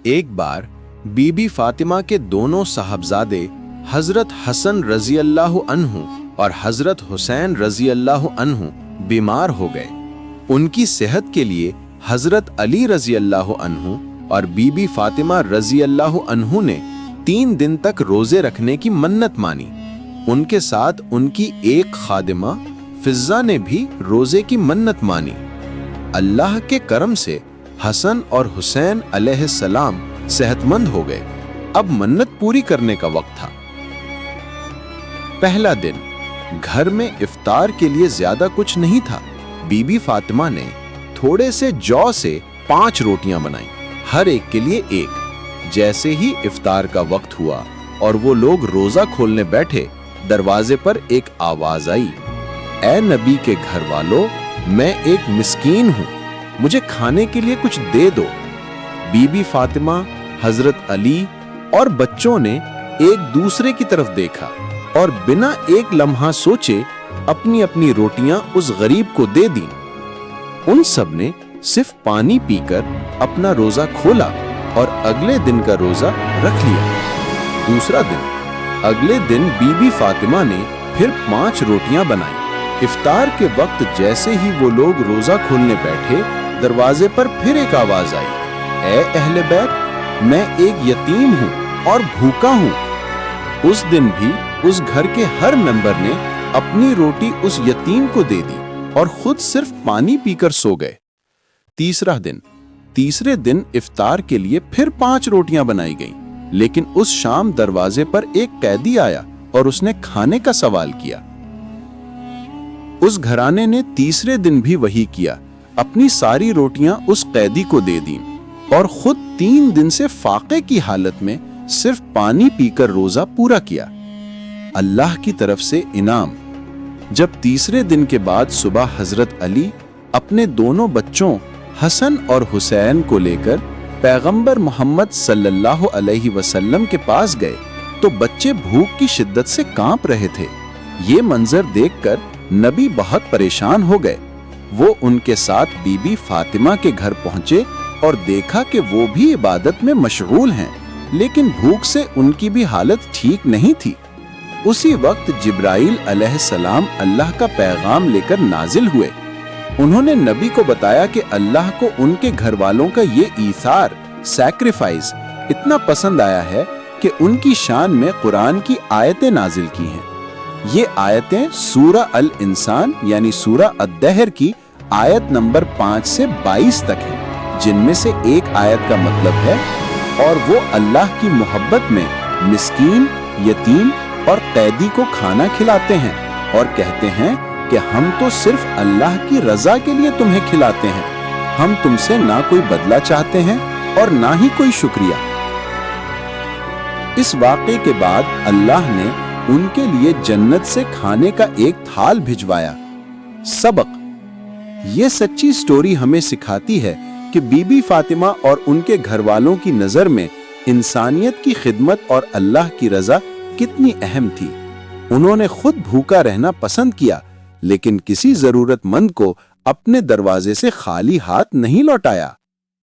ایک बार बीबी फातिमा के दोनों साहबजादे हजरत हसन रजी अल्लाह अन्हु और हजरत हुसैन रजी अल्लाह अन्हु बीमार हो गए। उनकी सेहत के लिए हजरत अली रजी अल्लाह अन्हु और बीबी फातिमा रजी अल्लाह अन्हु ने 3 दिन तक रोजे रखने की मन्नत मानी। उनके साथ उनकी एक खादिमा फिजा ने भी रोजे की मन्नत मानी। अल्लाह के करम से हसन और हुसैन अलैहिस्सलाम सेहतमंद हो गए। अब मन्नत पूरी करने का वक्त था। पहला दिन, घर में इफ्तार के लिए ज्यादा कुछ नहीं था। बीबी फातिमा ने थोड़े से जौ से 5 रोटियां बनाई, हर एक के लिए एक। जैसे ही इफ्तार का वक्त हुआ और वो लोग रोजा खोलने बैठे, दरवाजे पर एक आवाज आई, ऐ नबी के घर वालों, मैं एक मिस्कीन हूं, मुझे खाने के लिए कुछ दे दो। बीबी फातिमा, हजरत अली और बच्चों ने एक दूसरे की तरफ देखा और बिना एक लम्हा सोचे अपनी अपनी रोटियां उस गरीब को दे दी। उन सब ने सिर्फ पानी पीकर अपना रोजा खोला और अगले दिन का रोजा रख लिया। दूसरा दिन, अगले दिन बीबी फातिमा ने फिर 5 रोटियां बनाई। इफ्तार के वक्त जैसे ही वो लोग रोजा खोलने बैठे, दरवाजे पर फिर एक आवाज आई, ऐ अहले बैत, मैं एक यतीम हूं और भूखा हूं। उस दिन भी उस घर के हर मेंबर ने अपनी रोटी उस यतीम को दे दी और खुद सिर्फ पानी पीकर सो गए। तीसरे दिन इफ्तार के लिए फिर 5 रोटियां बनाई गईं, लेकिन उस शाम दरवाजे पर एक कैदी आया और उसने खाने का सवाल किया। उस घराने ने तीसरे दिन भी वही किया, अपनी सारी रोटियां उस कैदी को दे दी और खुद 3 दिन से फाके की हालत में सिर्फ पानी पीकर रोजा पूरा किया। अल्लाह की तरफ से इनाम। जब तीसरे दिन के बाद सुबह हजरत अली अपने दोनों बच्चों हसन और हुसैन को लेकर पैगंबर मोहम्मद सल्लल्लाहु अलैहि वसल्लम के पास गए तो बच्चे भूख की शिद्दत से कांप रहे थे। ये मंजर देखकर नबी बहुत परेशान हो गए। वो उनके साथ बीबी फातिमा के घर पहुंचे और देखा कि वो भी इबादत में मशगूल हैं, लेकिन भूख से उनकी भी हालत ठीक नहीं थी। उसी वक्त जिब्राइल अलैहिस्सलाम अल्लाह का पैगाम लेकर नाजिल हुए। उन्होंने नबी को बताया कि अल्लाह को उनके घर वालों का ये ईसार, सैक्रिफाइस इतना पसंद आया है कि उनकी शान में कुरान की आयतें नाजिल की हैं। ये आयतें सूरा अल इंसान यानी सूरा अद-दहर की आयत नंबर 5 से 22 तक है, जिनमें से एक आयत का मतलब है, और वो अल्लाह की मोहब्बत में मिस्कीन, यतीम और कैदी को खाना खिलाते हैं और कहते हैं कि हम तो सिर्फ अल्लाह की रजा के लिए तुम्हें खिलाते हैं, हम तुमसे ना कोई बदला चाहते हैं और ना ही कोई शुक्रिया। इस वाक़े के बाद अल्लाह ने उनके लिए जन्नत से खाने का एक थाल भिजवाया। सबक। ये सच्ची स्टोरी हमें सिखाती है कि बीबी फातिमा और उनके घर वालों की नजर में इंसानियत की खिदमत और अल्लाह की रजा कितनी अहम थी। उन्होंने खुद भूखा रहना पसंद किया, लेकिन किसी जरूरतमंद को अपने दरवाजे से खाली हाथ नहीं लौटाया।